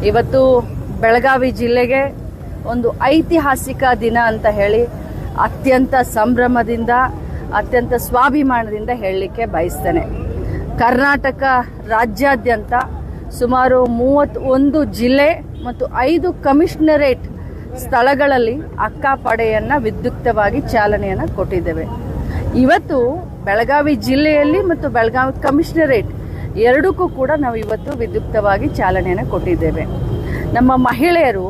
ಇವತ್ತು ಬೆಳಗಾವಿ ಜಿಲ್ಲೆಗೆ ಒಂದು ಐತಿಹಾಸಿಕ ದಿನ ಅಂತ ಹೇಳಿ ಅತ್ಯಂತ ಸಂಭ್ರಮದಿಂದ ಅತ್ಯಂತ ಸ್ವಾಭಿಮಾನದಿಂದ ಹೇಳಲಿಕ್ಕೆ ಬಯಸ್ತೇನೆ. ಕರ್ನಾಟಕ ರಾಜ್ಯಾದ್ಯಂತ ಸುಮಾರು 31 ಜಿಲ್ಲೆ ಮತ್ತು 5 ಕಮಿಷನರೇಟ್ ಸ್ಥಳಗಳಲ್ಲಿ ಅಕ್ಕಾಪಡೆಯನ್ನು ವಿದ್ಯುಕ್ತವಾಗಿ ಚಾಲನೆಯನ್ನು ಕೊಟ್ಟಿದ್ದೇವೆ. ಇವತ್ತು ಬೆಳಗಾವಿ ಜಿಲ್ಲೆಯಲ್ಲಿ ಮತ್ತು ಬೆಳಗಾವಿ ಕಮಿಷನರೇಟ್ ಎರಡಕ್ಕೂ ಕೂಡ ನಾವು ಇವತ್ತು ವಿದ್ಯುಕ್ತವಾಗಿ ಚಾಲನೆಯನ್ನು ಕೊಟ್ಟಿದ್ದೇವೆ. ನಮ್ಮ ಮಹಿಳೆಯರು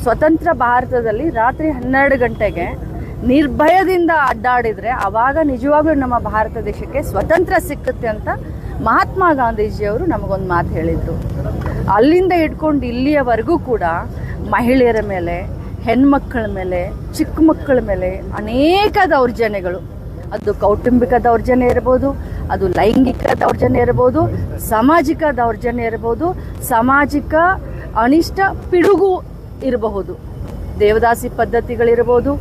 ಸ್ವತಂತ್ರ ಭಾರತದಲ್ಲಿ ರಾತ್ರಿ 12 ಗಂಟೆಗೆ ನಿರ್ಭಯದಿಂದ ಅಡ್ಡಾಡಿದರೆ ಆವಾಗ ನಿಜವಾಗ್ಲೂ ನಮ್ಮ ಭಾರತ ದೇಶಕ್ಕೆ ಸ್ವತಂತ್ರ ಸಿಕ್ಕುತ್ತೆ ಅಂತ ಮಹಾತ್ಮ ಗಾಂಧೀಜಿಯವರು ನಮಗೊಂದು ಮಾತು ಹೇಳಿದರು. ಅಲ್ಲಿಂದ ಇಟ್ಕೊಂಡು ಇಲ್ಲಿಯವರೆಗೂ ಕೂಡ ಮಹಿಳೆಯರ ಮೇಲೆ, ಹೆಣ್ಮಕ್ಕಳ ಮೇಲೆ, ಚಿಕ್ಕ ಮಕ್ಕಳ ಮೇಲೆ ಅನೇಕ ದೌರ್ಜನ್ಯಗಳು, ಅದು ಕೌಟುಂಬಿಕ ದೌರ್ಜನ್ಯ ಇರ್ಬೋದು, ಅದು ಲೈಂಗಿಕ ದೌರ್ಜನ್ಯ ಇರ್ಬೋದು, ಸಾಮಾಜಿಕ ದೌರ್ಜನ್ಯ ಇರ್ಬೋದು, ಸಾಮಾಜಿಕ ಅನಿಷ್ಟ ಪಿಡುಗು ಇರಬಹುದು, ದೇವದಾಸಿ ಪದ್ಧತಿಗಳಿರಬಹುದು,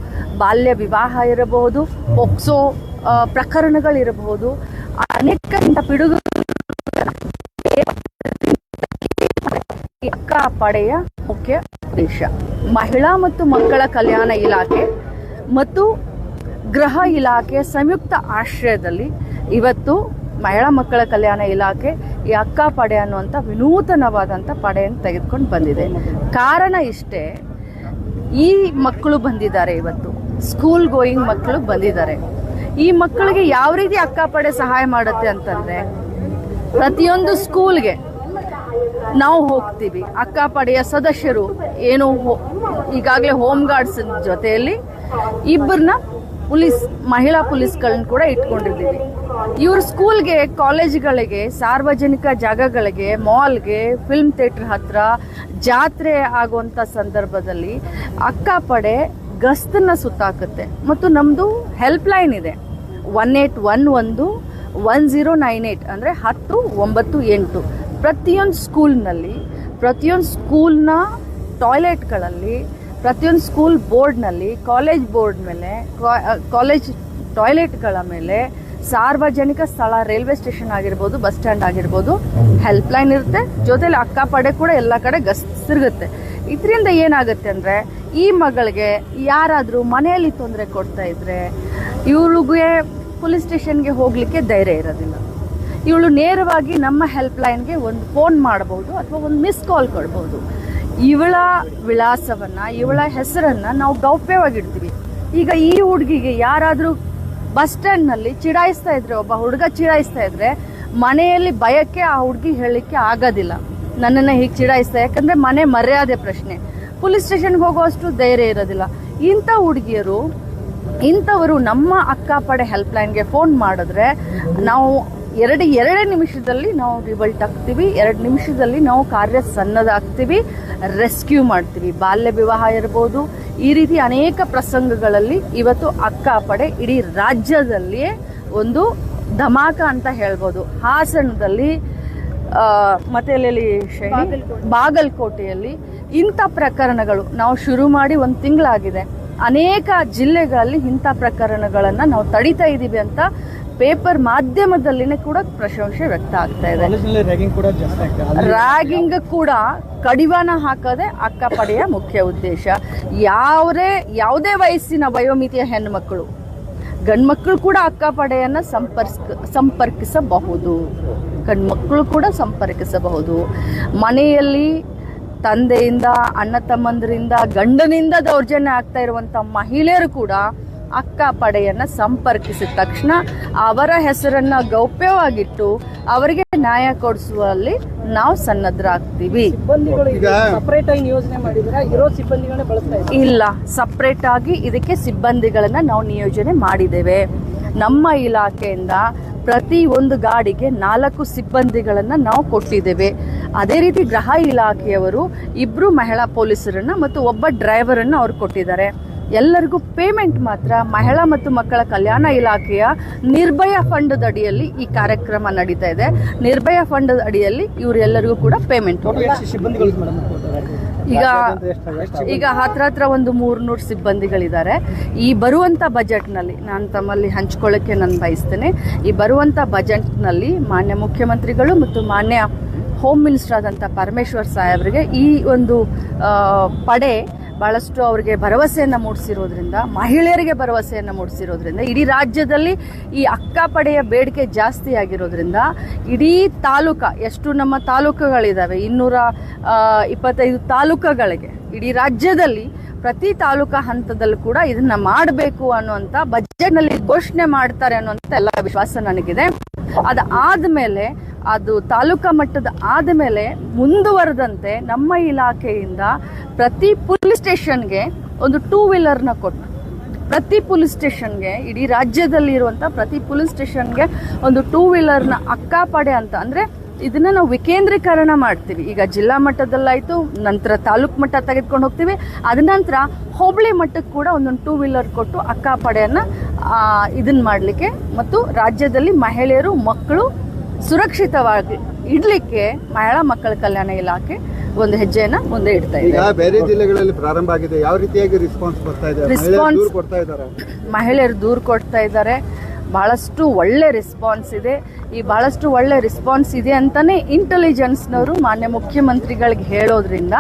ಬಾಲ್ಯ ವಿವಾಹ ಇರಬಹುದು, ಪೋಕ್ಸೋ ಪ್ರಕರಣಗಳಿರಬಹುದು, ಅನೇಕ ಪಿಡುಗು ಅಕ್ಕಾಪಡೆಯ ಮುಖ್ಯ ಉದ್ದೇಶ. ಮಹಿಳಾ ಮತ್ತು ಮಕ್ಕಳ ಕಲ್ಯಾಣ ಇಲಾಖೆ ಮತ್ತು ಗೃಹ ಇಲಾಖೆ ಸಂಯುಕ್ತ ಆಶ್ರಯದಲ್ಲಿ ಇವತ್ತು ಮಹಿಳಾ ಮಕ್ಕಳ ಕಲ್ಯಾಣ ಇಲಾಖೆ ಈ ಅಕ್ಕಾಪಡೆ ಅನ್ನುವಂಥ ವಿನೂತನವಾದಂಥ ಪಡೆಯನ್ನು ತೆಗೆದುಕೊಂಡು ಬಂದಿದೆ. ಕಾರಣ ಇಷ್ಟೇ, ಈ ಮಕ್ಕಳು ಬಂದಿದ್ದಾರೆ, ಇವತ್ತು ಸ್ಕೂಲ್ ಗೋಯಿಂಗ್ ಮಕ್ಕಳು ಬಂದಿದ್ದಾರೆ. ಈ ಮಕ್ಕಳಿಗೆ ಯಾವ ರೀತಿ ಅಕ್ಕಾಪಡೆ ಸಹಾಯ ಮಾಡುತ್ತೆ ಅಂತಂದರೆ, ಪ್ರತಿಯೊಂದು ಸ್ಕೂಲ್ಗೆ ನಾವು ಹೋಗ್ತೀವಿ, ಅಕ್ಕಾಪಡೆಯ ಸದಸ್ಯರು ಏನು ಈಗಾಗಲೇ ಹೋಮ್ ಗಾರ್ಡ್ಸ್ ಜೊತೆಯಲ್ಲಿ ಇಬ್ಬರನ್ನ ಮಹಿಳಾ ಪೊಲೀಸ್ಗಳನ್ನ ಕೂಡ ಇಟ್ಕೊಂಡಿದ್ದೀವಿ. ಇವ್ರ ಸ್ಕೂಲ್ಗೆ, ಕಾಲೇಜ್ಗಳಿಗೆ, ಸಾರ್ವಜನಿಕ ಜಾಗಗಳಿಗೆ, ಮಾಲ್ಗೆ, ಫಿಲ್ಮ್ ಥಿಯೇಟರ್ ಹತ್ರ ಜಾತ್ರೆ ಆಗುವಂಥ ಸಂದರ್ಭದಲ್ಲಿ ಅಕ್ಕಾಪಡೆ ಗಸ್ತನ್ನ ಸುತ್ತಾಕುತ್ತೆ. ಮತ್ತು ನಮ್ಮದು ಹೆಲ್ಪ್ಲೈನ್ ಇದೆ 1811 1098 ಅಂದರೆ 1098. ಪ್ರತಿಯೊಂದು ಸ್ಕೂಲ್ನಲ್ಲಿ, ಪ್ರತಿಯೊಂದು ಸ್ಕೂಲ್ನ ಟಾಯ್ಲೆಟ್ಗಳಲ್ಲಿ, ಪ್ರತಿಯೊಂದು ಸ್ಕೂಲ್ ಬೋರ್ಡ್ನಲ್ಲಿ, ಕಾಲೇಜ್ ಬೋರ್ಡ್ ಮೇಲೆ, ಕಾಲೇಜ್ ಟಾಯ್ಲೆಟ್ಗಳ ಮೇಲೆ, ಸಾರ್ವಜನಿಕ ಸ್ಥಳ, ರೈಲ್ವೆ ಸ್ಟೇಷನ್ ಆಗಿರ್ಬೋದು, ಬಸ್ ಸ್ಟ್ಯಾಂಡ್ ಆಗಿರ್ಬೋದು, ಹೆಲ್ಪ್ಲೈನ್ ಇರುತ್ತೆ. ಜೊತೆಲಿ ಅಕ್ಕಾಪಡೆ ಕೂಡ ಎಲ್ಲ ಕಡೆ ತಿರುಗುತ್ತೆ. ಇದರಿಂದ ಏನಾಗುತ್ತೆ ಅಂದರೆ, ಈ ಮಗಳಿಗೆ ಯಾರಾದರೂ ಮನೆಯಲ್ಲಿ ತೊಂದರೆ ಕೊಡ್ತಾ ಇದ್ರೆ ಇವಳಿಗೆ ಪೊಲೀಸ್ ಸ್ಟೇಷನ್ಗೆ ಹೋಗಲಿಕ್ಕೆ ಧೈರ್ಯ ಇರೋದಿಲ್ಲ. ಇವಳು ನೇರವಾಗಿ ನಮ್ಮ ಹೆಲ್ಪ್ಲೈನ್ಗೆ ಒಂದು ಫೋನ್ ಮಾಡಬಹುದು ಅಥವಾ ಒಂದು ಮಿಸ್ ಕಾಲ್ ಕೊಡ್ಬೋದು. ಇವಳ ವಿಳಾಸವನ್ನು, ಇವಳ ಹೆಸರನ್ನು ನಾವು ಗೌಪ್ಯವಾಗಿಡ್ತೀವಿ. ಈಗ ಈ ಹುಡುಗಿಗೆ ಯಾರಾದರೂ ಬಸ್ ಸ್ಟ್ಯಾಂಡ್ನಲ್ಲಿ ಚಿಡಾಯಿಸ್ತಾ ಇದ್ರೆ, ಒಬ್ಬ ಹುಡುಗ ಚಿಡಾಯಿಸ್ತಾ ಇದ್ರೆ, ಮನೆಯಲ್ಲಿ ಭಯಕ್ಕೆ ಆ ಹುಡುಗಿ ಹೇಳಲಿಕ್ಕೆ ಆಗೋದಿಲ್ಲ, ನನ್ನನ್ನು ಹೀಗೆ ಚಿಡಾಯಿಸ್ತಾ, ಯಾಕಂದರೆ ಮನೆ ಮರ್ಯಾದೆ ಪ್ರಶ್ನೆ, ಪೊಲೀಸ್ ಸ್ಟೇಷನ್ಗೆ ಹೋಗೋಷ್ಟು ಧೈರ್ಯ ಇರೋದಿಲ್ಲ. ಇಂಥವರು ನಮ್ಮ ಅಕ್ಕಾಪಡೆ ಹೆಲ್ಪ್ಲೈನ್ಗೆ ಫೋನ್ ಮಾಡಿದ್ರೆ ನಾವು ಎರಡೇ ನಿಮಿಷದಲ್ಲಿ ನಾವು ರಿವಲ್ಟ್ ಆಗ್ತೀವಿ, 2 ನಿಮಿಷದಲ್ಲಿ ನಾವು ಕಾರ್ಯ ಸನ್ನದ್ಧಾಗ್ತೀವಿ, ರೆಸ್ಕ್ಯೂ ಮಾಡ್ತೀವಿ. ಬಾಲ್ಯ ವಿವಾಹ ಇರ್ಬೋದು, ಈ ರೀತಿ ಅನೇಕ ಪ್ರಸಂಗಗಳಲ್ಲಿ ಇವತ್ತು ಅಕ್ಕಾಪಡೆ ಇಡೀ ರಾಜ್ಯದಲ್ಲಿಯೇ ಒಂದು ಧಮಾಕ ಅಂತ ಹೇಳ್ಬೋದು. ಹಾಸನದಲ್ಲಿ ಮತ್ತೆ ಬಾಗಲಕೋಟೆಯಲ್ಲಿ ಇಂಥ ಪ್ರಕರಣಗಳು ನಾವು ಶುರು ಮಾಡಿ 1 ತಿಂಗಳಾಗಿದೆ. ಅನೇಕ ಜಿಲ್ಲೆಗಳಲ್ಲಿ ಇಂಥ ಪ್ರಕರಣಗಳನ್ನು ನಾವು ತಡಿತಾ ಇದ್ದೀವಿ ಅಂತ ಪೇಪರ್ ಮಾಧ್ಯಮದಲ್ಲಿನೇ ಕೂಡ ಪ್ರಶಂಸೆ ವ್ಯಕ್ತ ಆಗ್ತಾ ಇದೆ. ರ್ಯಾಗಿಂಗ್ ಕೂಡ ಕಡಿವಾಣ ಹಾಕೋದೇ ಅಕ್ಕಾಪಡೆಯ ಮುಖ್ಯ ಉದ್ದೇಶ. ಯಾವುದೇ ವಯಸ್ಸಿನ ವಯೋಮಿತಿಯ ಹೆಣ್ಣುಮಕ್ಕಳು, ಗಂಡ್ಮಕ್ಕಳು ಕೂಡ ಅಕ್ಕಾಪಡೆಯನ್ನು ಸಂಪರ್ಕಿಸಬಹುದು. ಗಂಡ್ಮಕ್ಕಳು ಕೂಡ ಸಂಪರ್ಕಿಸಬಹುದು. ಮನೆಯಲ್ಲಿ ತಂದೆಯಿಂದ, ಅಣ್ಣ ತಮ್ಮಂದರಿಂದ, ಗಂಡನಿಂದ ದೌರ್ಜನ್ಯ ಆಗ್ತಾ ಇರುವಂಥ ಮಹಿಳೆಯರು ಕೂಡ ಅಕ್ಕಾಪಡೆಯನ್ನು ಸಂಪರ್ಕಿಸಿದ ತಕ್ಷಣ ಅವರ ಹೆಸರನ್ನು ಗೌಪ್ಯವಾಗಿಟ್ಟು ಅವರಿಗೆ ನ್ಯಾಯ ಕೊಡಿಸುವಲ್ಲಿ ನಾವು ಸನ್ನದ್ಧರಾಗ್ತೀವಿ. ಇಲ್ಲ, ಸಪ್ರೇಟ್ ಆಗಿ ಇದಕ್ಕೆ ಸಿಬ್ಬಂದಿಗಳನ್ನು ನಾವು ನಿಯೋಜನೆ ಮಾಡಿದ್ದೇವೆ. ನಮ್ಮ ಇಲಾಖೆಯಿಂದ ಪ್ರತಿ ಒಂದು ಗಾಡಿಗೆ 4 ಸಿಬ್ಬಂದಿಗಳನ್ನು ನಾವು ಕೊಟ್ಟಿದ್ದೇವೆ. ಅದೇ ರೀತಿ ಗೃಹ ಇಲಾಖೆಯವರು 2 ಮಹಿಳಾ ಪೊಲೀಸರನ್ನು ಮತ್ತು ಒಬ್ಬ ಡ್ರೈವರನ್ನು ಅವ್ರು ಕೊಟ್ಟಿದ್ದಾರೆ. ಎಲ್ಲರಿಗೂ ಪೇಮೆಂಟ್ ಮಾತ್ರ ಮಹಿಳಾ ಮತ್ತು ಮಕ್ಕಳ ಕಲ್ಯಾಣ ಇಲಾಖೆಯ ನಿರ್ಭಯ ಫಂಡ್ ಅಡಿಯಲ್ಲಿ ಈ ಕಾರ್ಯಕ್ರಮ ನಡೀತಾ ಇದೆ. ನಿರ್ಭಯ ಫಂಡ್ ಅಡಿಯಲ್ಲಿ ಇವರೆಲ್ಲರಿಗೂ ಕೂಡ ಪೇಮೆಂಟ್. ಈಗ ಹತ್ರ ಒಂದು 300 ಸಿಬ್ಬಂದಿಗಳಿದ್ದಾರೆ. ಈ ಬರುವಂಥ ಬಜೆಟ್ನಲ್ಲಿ ನಾನು ತಮ್ಮಲ್ಲಿ ಹಂಚ್ಕೊಳ್ಳೋಕ್ಕೆ ನಾನು ಬಯಸ್ತೇನೆ. ಈ ಬರುವಂಥ ಬಜೆಟ್ನಲ್ಲಿ ಮಾನ್ಯ ಮುಖ್ಯಮಂತ್ರಿಗಳು ಮತ್ತು ಮಾನ್ಯ ಹೋಮ್ ಮಿನಿಸ್ಟರ್ ಆದಂಥ ಪರಮೇಶ್ವರ್ ಸಾಹೇಬ್ರಿಗೆ ಈ ಒಂದು ಪಡೆ ಭಾಳಷ್ಟು ಅವರಿಗೆ ಭರವಸೆಯನ್ನು ಮೂಡಿಸಿರೋದ್ರಿಂದ, ಮಹಿಳೆಯರಿಗೆ ಭರವಸೆಯನ್ನು ಮೂಡಿಸಿರೋದ್ರಿಂದ, ಇಡೀ ರಾಜ್ಯದಲ್ಲಿ ಈ ಅಕ್ಕ ಪಡೆಯ ಬೇಡಿಕೆ ಜಾಸ್ತಿ ಆಗಿರೋದ್ರಿಂದ ಇಡೀ ಎಷ್ಟು ನಮ್ಮ ತಾಲೂಕುಗಳಿದ್ದಾವೆ 225 ತಾಲೂಕುಗಳಿಗೆ ಇಡೀ ರಾಜ್ಯದಲ್ಲಿ ಪ್ರತಿ ತಾಲೂಕಾ ಹಂತದಲ್ಲೂ ಕೂಡ ಇದನ್ನ ಮಾಡಬೇಕು ಅನ್ನುವಂಥ ಬಜೆಟ್ನಲ್ಲಿ ಘೋಷಣೆ ಮಾಡ್ತಾರೆ ಅನ್ನುವಂಥ ಎಲ್ಲ ವಿಶ್ವಾಸ ನನಗಿದೆ. ಅದಾದಮೇಲೆ ಅದು ತಾಲೂಕಾ ಮಟ್ಟದ ಆದಮೇಲೆ ಮುಂದುವರೆದಂತೆ ನಮ್ಮ ಇಲಾಖೆಯಿಂದ ಪ್ರತಿ ಪೊಲೀಸ್ ಸ್ಟೇಷನ್ಗೆ ಒಂದು 2 ವೀಲರ್ನ ಕೊಟ್ಟು, ಪ್ರತಿ ಪೊಲೀಸ್ ಸ್ಟೇಷನ್ಗೆ ಇಡೀ ರಾಜ್ಯದಲ್ಲಿ ಇರುವಂಥ ಪ್ರತಿ ಪೊಲೀಸ್ ಸ್ಟೇಷನ್ಗೆ ಒಂದು 2 ವೀಲರ್ನ ಅಕ್ಕಾಪಡೆ ಅಂತ, ಅಂದರೆ ಇದನ್ನ ನಾವು ವಿಕೇಂದ್ರೀಕರಣ ಮಾಡ್ತೀವಿ. ಈಗ ಜಿಲ್ಲಾ ಮಟ್ಟದಲ್ಲಾಯಿತು, ನಂತರ ತಾಲೂಕು ಮಟ್ಟ ತೆಗೆದುಕೊಂಡು ಹೋಗ್ತೀವಿ, ಅದ ನಂತರ ಹೋಬಳಿ ಮಟ್ಟಕ್ಕೆ ಕೂಡ ಒಂದೊಂದು 2 ವೀಲರ್ ಕೊಟ್ಟು ಅಕ್ಕಾಪಡೆಯನ್ನು ಇದನ್ನ ಮಾಡಲಿಕ್ಕೆ ಮತ್ತು ರಾಜ್ಯದಲ್ಲಿ ಮಹಿಳೆಯರು ಮಕ್ಕಳು ಸುರಕ್ಷಿತವಾಗಿ ಇಡ್ಲಿಕ್ಕೆ ಮಹಿಳಾ ಮಕ್ಕಳ ಕಲ್ಯಾಣ ಇಲಾಖೆ ಒಂದು ಹೆಜ್ಜೆಯನ್ನ ಮುಂದೆ ಇಡ್ತಾ ಇದೆ. ಬೇರೆ ಜಿಲ್ಲೆಗಳಲ್ಲಿ ಪ್ರಾರಂಭ ಆಗಿದೆ, ಯಾವ ರೀತಿಯಾಗಿ ರೆಸ್ಪಾನ್ಸ್ ಬರ್ತಾ ಇದೆ? ಮಹಿಳೆಯರು ದೂರು ಕೊಡ್ತಾ ಇದ್ದಾರೆ. ಬಹಳಷ್ಟು ಒಳ್ಳೆ ರೆಸ್ಪಾನ್ಸ್ ಇದೆ. ಈ ಬಹಳಷ್ಟು ಒಳ್ಳೆ ರೆಸ್ಪಾನ್ಸ್ ಇದೆ ಅಂತಾನೆ ಇಂಟೆಲಿಜೆನ್ಸ್ನವರು ಮಾನ್ಯ ಮುಖ್ಯಮಂತ್ರಿಗಳಿಗೆ ಹೇಳೋದ್ರಿಂದ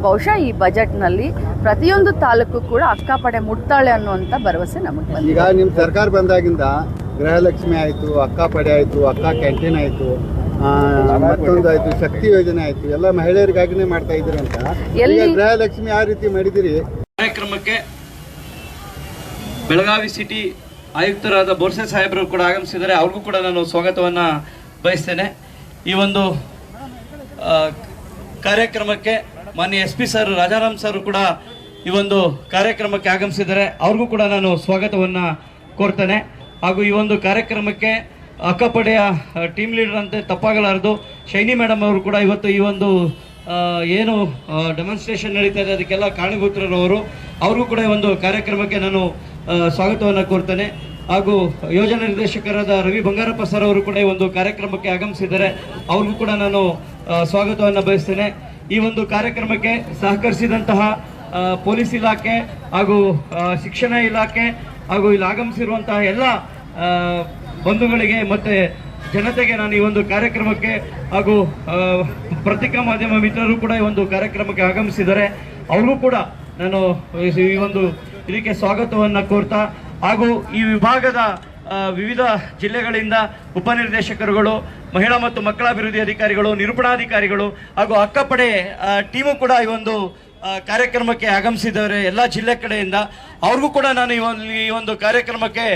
ಬಹುಶಃ ಈ ಬಜೆಟ್ನಲ್ಲಿ ಪ್ರತಿಯೊಂದು ತಾಲೂಕು ಕೂಡ ಅಕ್ಕಾಪಡೆ ಮುಟ್ತಾಳೆ ಅನ್ನುವಂಥ ಭರವಸೆ ನಮಗೆ ಬಂದಿದೆ. ಈಗ ನಿಮ್ಮ ಸರ್ಕಾರ ಬಂದಾಗಿಂದ ಗೃಹಲಕ್ಷ್ಮಿ ಆಯಿತು, ಅಕ್ಕಾಪಡೆ ಆಯಿತು, ಅಕ್ಕ ಕ್ಯಾಂಟೀನ್ ಆಯಿತು, ಮತ್ತೊಂದು ಆಯಿತು, ಶಕ್ತಿ ಯೋಜನೆ ಆಯಿತು, ಎಲ್ಲ ಮಹಿಳೆಯರಿಗಾಗಿನೇ ಮಾಡ್ತಾ ಇದ್ದೀರಿ ಅಂತ. ಗೃಹಲಕ್ಷ್ಮಿ ಯಾವ ರೀತಿ ಮಾಡಿದಿರಿ? ಕಾರ್ಯಕ್ರಮಕ್ಕೆ ಬೆಳಗಾವಿ ಸಿಟಿ ಆಯುಕ್ತರಾದ ಬೋರ್ಸೆ ಸಾಹೇಬರು ಕೂಡ ಆಗಮಿಸಿದ್ದಾರೆ. ಅವ್ರಿಗೂ ಕೂಡ ನಾನು ಸ್ವಾಗತವನ್ನು ಬಯಸ್ತೇನೆ. ಈ ಒಂದು ಕಾರ್ಯಕ್ರಮಕ್ಕೆ ಮಾನ್ಯ SP ಸರ್ ರಾಜಾರಾಮ್ ಸರ್ ಕೂಡ ಈ ಒಂದು ಕಾರ್ಯಕ್ರಮಕ್ಕೆ ಆಗಮಿಸಿದ್ದಾರೆ. ಅವ್ರಿಗೂ ಕೂಡ ನಾನು ಸ್ವಾಗತವನ್ನು ಕೋರ್ತೇನೆ. ಹಾಗೂ ಈ ಒಂದು ಕಾರ್ಯಕ್ರಮಕ್ಕೆ ಅಕ್ಕಪಡೆಯ ಟೀಮ್ ಲೀಡರ್ ಅಂತ ತಪ್ಪಾಗಲಾರದು ಶೈನಿ ಮೇಡಮ್ ಅವರು ಕೂಡ ಇವತ್ತು ಈ ಒಂದು ಏನು ಡೆಮಾನ್ಸ್ಟ್ರೇಷನ್ ನಡೀತಾ ಇದೆ ಅದಕ್ಕೆಲ್ಲ ಕಾರಣಭೂತರವರು, ಅವ್ರಿಗೂ ಕೂಡ ಈ ಒಂದು ಕಾರ್ಯಕ್ರಮಕ್ಕೆ ನಾನು ಸ್ವಾಗತವನ್ನು ಕೋರ್ತೇನೆ. ಹಾಗೂ ಯೋಜನಾ ನಿರ್ದೇಶಕರಾದ ರವಿ ಬಂಗಾರಪ್ಪ ಸರ್ ಅವರು ಕೂಡ ಈ ಒಂದು ಕಾರ್ಯಕ್ರಮಕ್ಕೆ ಆಗಮಿಸಿದ್ದಾರೆ. ಅವ್ರಿಗೂ ಕೂಡ ನಾನು ಸ್ವಾಗತವನ್ನು ಬಯಸ್ತೇನೆ. ಈ ಒಂದು ಕಾರ್ಯಕ್ರಮಕ್ಕೆ ಸಹಕರಿಸಿದಂತಹ ಪೊಲೀಸ್ ಇಲಾಖೆ ಹಾಗೂ ಶಿಕ್ಷಣ ಇಲಾಖೆ ಹಾಗೂ ಇಲ್ಲಿ ಆಗಮಿಸಿರುವಂತಹ ಎಲ್ಲ ಬಂಧುಗಳಿಗೆ ಮತ್ತು ಜನತೆಗೆ ನಾನು ಈ ಒಂದು ಕಾರ್ಯಕ್ರಮಕ್ಕೆ ಹಾಗೂ ಪತ್ರಿಕಾ ಮಾಧ್ಯಮ ಮಿತ್ರರು ಕೂಡ ಈ ಒಂದು ಕಾರ್ಯಕ್ರಮಕ್ಕೆ ಆಗಮಿಸಿದ್ದಾರೆ. ಅವ್ರಿಗೂ ಕೂಡ ನಾನು ಈ ಒಂದು ಇದಕ್ಕೆ ಸ್ವಾಗತವನ್ನು ಕೋರ್ತಾ, ಹಾಗೂ ಈ ವಿಭಾಗದ ವಿವಿಧ ಜಿಲ್ಲೆಗಳಿಂದ ಉಪನಿರ್ದೇಶಕರುಗಳು, ಮಹಿಳಾ ಮತ್ತು ಮಕ್ಕಳ ಅಭಿವೃದ್ಧಿ ಅಧಿಕಾರಿಗಳು, ನಿರೂಪಣಾಧಿಕಾರಿಗಳು ಹಾಗೂ ಅಕ್ಕಪಡೆ ಟೀಮು ಕೂಡ ಈ ಒಂದು ಕಾರ್ಯಕ್ರಮಕ್ಕೆ ಆಗಮಿಸಿದ್ದಾರೆ ಎಲ್ಲ ಜಿಲ್ಲೆ ಕಡೆಯಿಂದ. ಅವ್ರಿಗೂ ಕೂಡ ನಾನು ಈ ಒಂದು ಕಾರ್ಯಕ್ರಮಕ್ಕೆ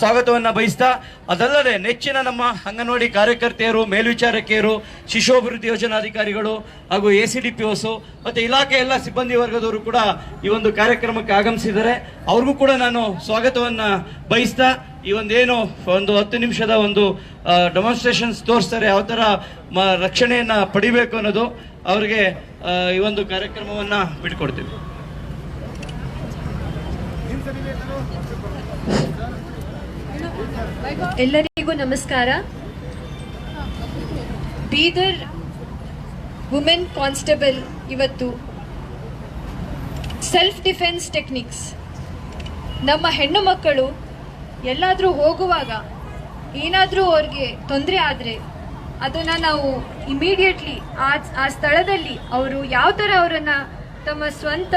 ಸ್ವಾಗತವನ್ನು ಬಯಸ್ತಾ, ಅದಲ್ಲದೆ ನೆಚ್ಚಿನ ನಮ್ಮ ಅಂಗನವಾಡಿ ಕಾರ್ಯಕರ್ತೆಯರು, ಮೇಲ್ವಿಚಾರಕಿಯರು, ಶಿಶು ಅಭಿವೃದ್ಧಿ ಯೋಜನಾಧಿಕಾರಿಗಳು ಹಾಗೂ ACDPOs ಮತ್ತು ಇಲಾಖೆ ಎಲ್ಲ ಸಿಬ್ಬಂದಿ ವರ್ಗದವರು ಕೂಡ ಈ ಒಂದು ಕಾರ್ಯಕ್ರಮಕ್ಕೆ ಆಗಮಿಸಿದ್ದಾರೆ. ಅವ್ರಿಗೂ ಕೂಡ ನಾನು ಸ್ವಾಗತವನ್ನು ಬಯಸ್ತಾ, ಈ ಒಂದೇನು ಒಂದು 10 ನಿಮಿಷದ ಒಂದು ಡೆಮಾನ್ಸ್ಟ್ರೇಷನ್ಸ್ ತೋರಿಸ್ತಾರೆ, ಯಾವ ಥರ ರಕ್ಷಣೆಯನ್ನು ಪಡಿಬೇಕು ಅನ್ನೋದು ಅವರಿಗೆ ಈ ಒಂದು ಕಾರ್ಯಕ್ರಮವನ್ನು ಬಿಟ್ಕೊಡ್ತೀವಿ. ಎಲ್ಲರಿಗೂ ನಮಸ್ಕಾರ. ಬೀದರ್ ವುಮೆನ್ ಕಾನ್ಸ್ಟೇಬಲ್ ಇವತ್ತು ಸೆಲ್ಫ್ ಡಿಫೆನ್ಸ್ ಟೆಕ್ನಿಕ್ಸ್, ನಮ್ಮ ಹೆಣ್ಣು ಮಕ್ಕಳು ಎಲ್ಲಾದರೂ ಹೋಗುವಾಗ ಏನಾದರೂ ಅವ್ರಿಗೆ ತೊಂದರೆ ಆದರೆ ಅದನ್ನು ನಾವು ಇಮಿಡಿಯೇಟ್ಲಿ ಆ ಸ್ಥಳದಲ್ಲಿ ಅವರು ಯಾವ ಥರ ಅವರನ್ನು ತಮ್ಮ ಸ್ವಂತ